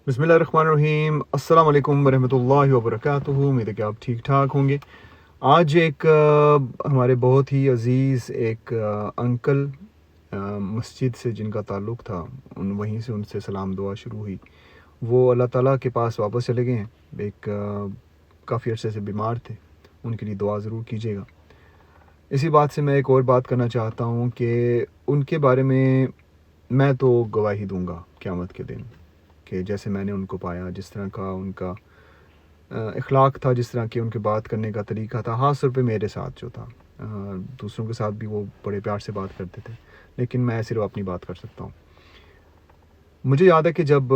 بسم اللہ الرحمن الرحیم۔ السلام علیکم ورحمۃ اللہ وبرکاتہ۔ امید ہے کہ آپ ٹھیک ٹھاک ہوں گے۔ آج ایک ہمارے بہت ہی عزیز ایک انکل مسجد سے جن کا تعلق تھا، وہیں سے ان سے سلام دعا شروع ہوئی۔ وہ اللہ تعالیٰ کے پاس واپس چلے گئے ہیں، ایک کافی عرصے سے بیمار تھے، ان کے لیے دعا ضرور کیجیے گا۔ اسی بات سے میں ایک اور بات کرنا چاہتا ہوں کہ ان کے بارے میں تو گواہی دوں گا قیامت کے دن کہ جیسے میں نے ان کو پایا، جس طرح کا ان کا اخلاق تھا، جس طرح کہ ان کے بات کرنے کا طریقہ تھا، خاص طور پہ میرے ساتھ جو تھا۔ دوسروں کے ساتھ بھی وہ بڑے پیار سے بات کرتے تھے، لیکن میں صرف اپنی بات کر سکتا ہوں۔ مجھے یاد ہے کہ جب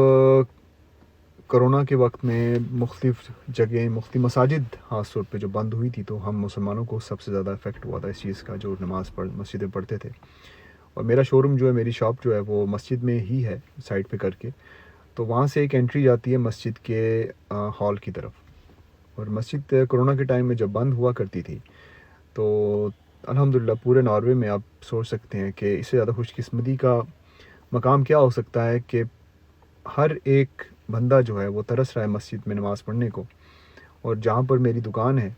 کرونا کے وقت میں مختلف جگہیں، مختلف مساجد خاص طور پہ جو بند ہوئی تھی، تو ہم مسلمانوں کو سب سے زیادہ افیکٹ ہوا تھا اس چیز کا، جو نماز مسجدیں پڑھتے تھے۔ اور میرا شو روم جو ہے، میری شاپ جو ہے، وہ مسجد میں ہی ہے سائڈ پہ کر کے، تو وہاں سے ایک انٹری جاتی ہے مسجد کے ہال کی طرف۔ اور مسجد کرونا کے ٹائم میں جب بند ہوا کرتی تھی، تو الحمدللہ پورے ناروے میں آپ سوچ سکتے ہیں کہ اس سے زیادہ خوش قسمتی کا مقام کیا ہو سکتا ہے کہ ہر ایک بندہ جو ہے وہ ترس رہا ہے مسجد میں نماز پڑھنے کو۔ اور جہاں پر میری دکان ہے،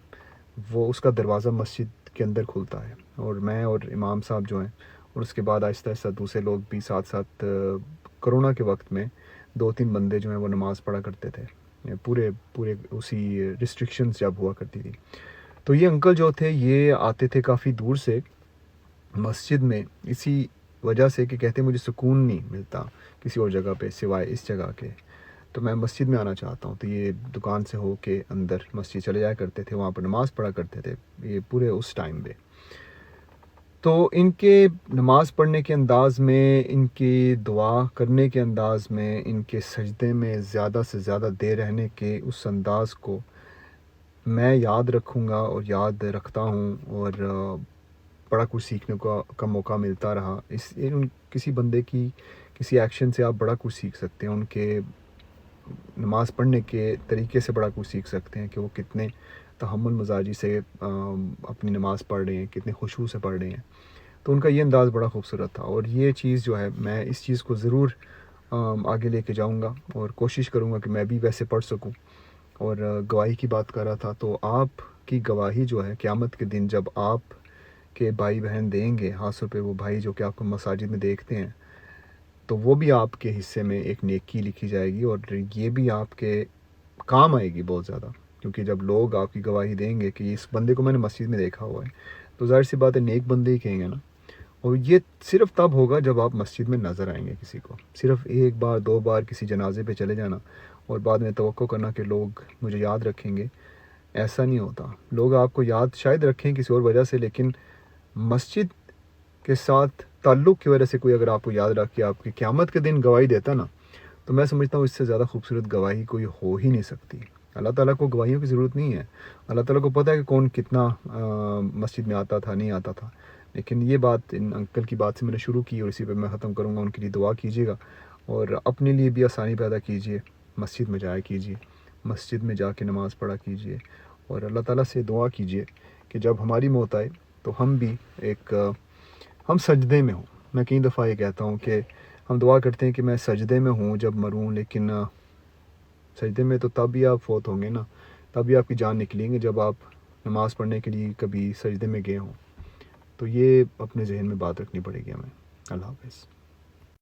وہ اس کا دروازہ مسجد کے اندر کھلتا ہے، اور میں اور امام صاحب جو ہیں، اور اس کے بعد آہستہ آہستہ دوسرے لوگ بھی ساتھ ساتھ کرونا کے وقت میں 2-3 بندے جو ہیں وہ نماز پڑھا کرتے تھے، پورے اسی ریسٹرکشنز جب ہوا کرتی تھی۔ تو یہ انکل جو تھے، یہ آتے تھے کافی دور سے مسجد میں، اسی وجہ سے کہ کہتے مجھے سکون نہیں ملتا کسی اور جگہ پہ سوائے اس جگہ کے، تو میں مسجد میں آنا چاہتا ہوں۔ تو یہ دکان سے ہو کے اندر مسجد چلے جایا کرتے تھے، وہاں پر نماز پڑھا کرتے تھے، یہ پورے اس ٹائم پہ۔ تو ان کے نماز پڑھنے کے انداز میں، ان کی دعا کرنے کے انداز میں، ان کے سجدے میں زیادہ سے زیادہ دیر رہنے کے اس انداز کو میں یاد رکھوں گا اور یاد رکھتا ہوں، اور بڑا کچھ سیکھنے کا موقع ملتا رہا۔ کسی بندے کی کسی ایکشن سے آپ بڑا کچھ سیکھ سکتے ہیں، ان کے نماز پڑھنے کے طریقے سے بڑا کچھ سیکھ سکتے ہیں کہ وہ کتنے تحمل مزاجی سے اپنی نماز پڑھ رہے ہیں، کتنے خشوع سے پڑھ رہے ہیں۔ تو ان کا یہ انداز بڑا خوبصورت تھا، اور یہ چیز جو ہے، میں اس چیز کو ضرور آگے لے کے جاؤں گا، اور کوشش کروں گا کہ میں بھی ویسے پڑھ سکوں۔ اور گواہی کی بات کر رہا تھا، تو آپ کی گواہی جو ہے قیامت کے دن جب آپ کے بھائی بہن دیں گے، خاص طور پہ وہ بھائی جو کہ آپ کو مساجد میں دیکھتے ہیں، تو وہ بھی آپ کے حصے میں ایک نیکی لکھی جائے گی، اور یہ بھی آپ کے کام آئے گی بہت زیادہ، کیونکہ جب لوگ آپ کی گواہی دیں گے کہ اس بندے کو میں نے مسجد میں دیکھا ہوا ہے، تو ظاہر سی بات ہے نیک بندے ہی کہیں گے نا۔ اور یہ صرف تب ہوگا جب آپ مسجد میں نظر آئیں گے کسی کو۔ صرف 1 بار 2 بار کسی جنازے پہ چلے جانا اور بعد میں توقع کرنا کہ لوگ مجھے یاد رکھیں گے، ایسا نہیں ہوتا۔ لوگ آپ کو یاد شاید رکھیں کسی اور وجہ سے، لیکن مسجد کے ساتھ تعلق کی وجہ سے کوئی اگر آپ کو یاد رکھ کے آپ کی قیامت کے دن گواہی دیتا نا، تو میں سمجھتا ہوں اس سے زیادہ خوبصورت گواہی کوئی ہو ہی نہیں سکتی۔ اللہ تعالیٰ کو گواہیوں کی ضرورت نہیں ہے، اللہ تعالیٰ کو پتہ ہے کہ کون کتنا مسجد میں آتا تھا، نہیں آتا تھا۔ لیکن یہ بات ان انکل کی بات سے میں نے شروع کی، اور اسی پہ میں ختم کروں گا۔ ان کے لیے دعا کیجیے گا، اور اپنے لیے بھی آسانی پیدا کیجیے، مسجد میں جایا کیجیے، مسجد میں جا کے نماز پڑھا کیجیے، اور اللہ تعالیٰ سے دعا کیجیے کہ جب ہماری موت آئے تو ہم بھی ہم سجدے میں ہوں۔ میں کئی دفعہ یہ کہتا ہوں کہ ہم دعا کرتے ہیں کہ میں سجدے میں ہوں جب مروں، لیکن سجدے میں تو تب ہی آپ فوت ہوں گے نا، تب ہی آپ کی جان نکلیں گے جب آپ نماز پڑھنے کے لیے کبھی سجدے میں گئے ہوں۔ تو یہ اپنے ذہن میں بات رکھنی پڑے گی ہمیں۔ اللہ حافظ۔